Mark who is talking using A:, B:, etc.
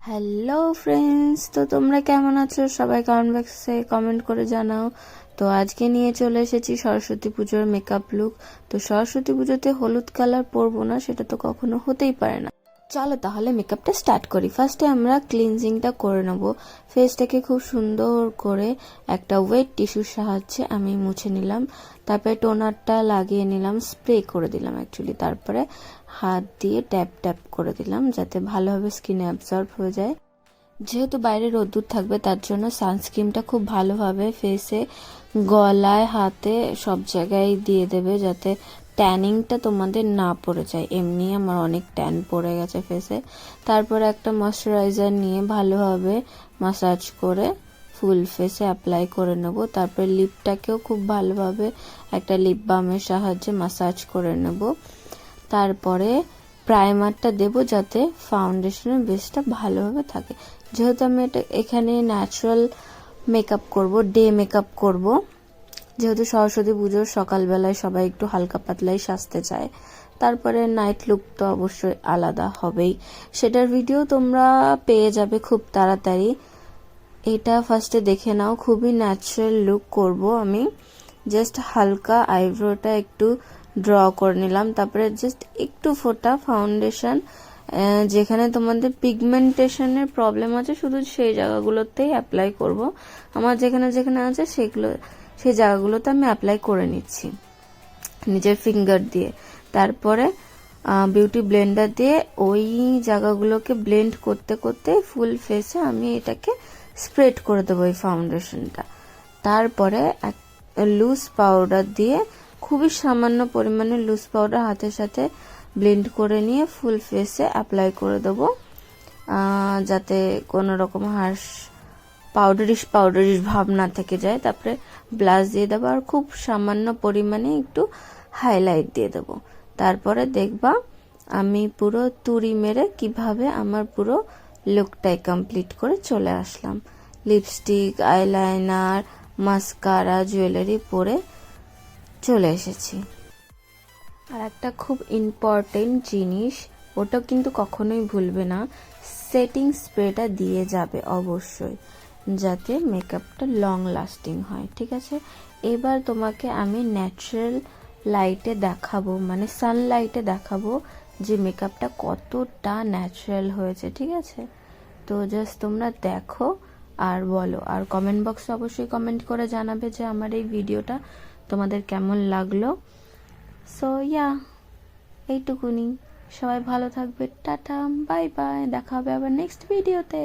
A: Hello friends, তো তোমরা কেমন আছো? সবাই কমেন্ট বক্সে কমেন্ট করে জানাও। তো আজকে নিয়ে চলে এসেছি সরস্বতী পুজোর মেকআপ লুক। তো সরস্বতী পুজোতে হলুদ কালার পরবো না, সেটা তো কখনো হতেই পারে না। চলো তাহলে মেকআপটা স্টার্ট করি। ফার্স্টে আমরা ক্লিনজিংটা করে নেব। ফেসটাকে খুব সুন্দর করে একটা ওয়েট টিস্যুর সাহায্যে আমি মুছে নিলাম। তারপরে টোনারটা লাগিয়ে নিলাম, স্প্রে করে দিলাম অ্যাকচুয়ালি। তারপরে হাত দিয়ে ট্যাপ ট্যাপ করে দিলাম যাতে ভালোভাবে স্কিনে অ্যাবজর্ব হয়ে যায়। যেহেতু বাইরে রোদ্দুর থাকবে তার জন্য সানস্ক্রিনটা খুব ভালোভাবে ফেসে, গলায়, হাতে সব জায়গায় দিয়ে দেবে যাতে ট্যানিংটা তোমাদের না পড়ে যায়। এমনি আমার অনেক ট্যান পড়ে গেছে ফেসে। তারপরে একটা ময়শ্চারাইজার নিয়ে ভালোভাবে মাসাজ করে ফুল ফেসে অ্যাপ্লাই করে নেব। তারপরে লিপটাকেও খুব ভালোভাবে একটা লিপ বামের সাহায্যে মাসাজ করে নেব। তারপরে প্রাইমারটা দেব যাতে ফাউন্ডেশনের বেসটা ভালোভাবে থাকে। যেহেতু আমি এখানে ন্যাচারাল মেকআপ করব, ডে মেকআপ করব, যেহেতু সরস্বতী পুজোর সকালবেলায় সবাই একটু হালকা পাতলাই সাজতে চায়। তারপরে নাইট লুক তো অবশ্যই আলাদা হবেই, সেটার ভিডিও তোমরা পেয়ে যাবে খুব তাড়াতাড়ি। এটা ফার্স্টে দেখে নাও, খুবই ন্যাচারাল লুক করব আমি। জাস্ট হালকা আইব্রোটা একটু ড্র করে নিলাম, তারপরে জাস্ট একটু ফোটা ফাউন্ডেশন। যেখানে তোমাদের পিগমেন্টেশনের প্রবলেম আছে শুধু সেই জায়গাগুলোতেই অ্যাপ্লাই করব। আমার যেখানে যেখানে আছে সেই জায়গাগুলোতে আমি অ্যাপ্লাই করে নিচ্ছি নিজের ফিঙ্গার দিয়ে। তারপরে বিউটি ব্লেন্ডার দিয়ে ওই জায়গাগুলোকে ব্লেন্ড করতে করতে ফুল ফেসে আমি এটাকে স্প্রেড করে দেবো এই ফাউন্ডেশনটা। তারপরে লুজ পাউডার দিয়ে, খুবই সামান্য পরিমাণে লুজ পাউডার হাতের সাথে ব্লেন্ড করে নিয়ে ফুল ফেসে অ্যাপ্লাই করে দেবো, যাতে কোনো রকম হার্শ পাউডারিশ ভাব না থেকে যায়। তারপরে ব্লাশ দিয়ে দেবো আর খুব সামান্য পরিমাণে একটু হাইলাইট দিয়ে দেবো। তারপরে দেখবা আমি পুরো তুড়ি মেরে কিভাবে আমার পুরো লুকটাই কমপ্লিট করে চলে আসলাম। লিপস্টিক, আইলাইনার, মাস্কারা, জুয়েলারি পরে চলে এসেছি। আর একটা খুব ইম্পর্টেন্ট জিনিস, ওটা কিন্তু কখনোই ভুলবে না, সেটিং স্প্রেটা দিয়ে যাবে অবশ্যই, যাতে মেকআপটা লং লাস্টিং হয়। ঠিক আছে, এবার তোমাকে আমি ন্যাচারাল লাইটে দেখাবো, মানে সানলাইটে দেখাবো যে মেকআপটা কতটা ন্যাচারাল হয়েছে। ঠিক আছে, তো জাস্ট তোমরা দেখো আর বলো। আর কমেন্ট বক্সে অবশ্যই কমেন্ট করে জানাবে যে আমার এই ভিডিওটা তোমাদের কেমন লাগলো। সো এইটুকুনি। সবাই ভালো থাকবে। টাটা, বাই বাই, দেখা হবে আবার নেক্সট ভিডিওতে।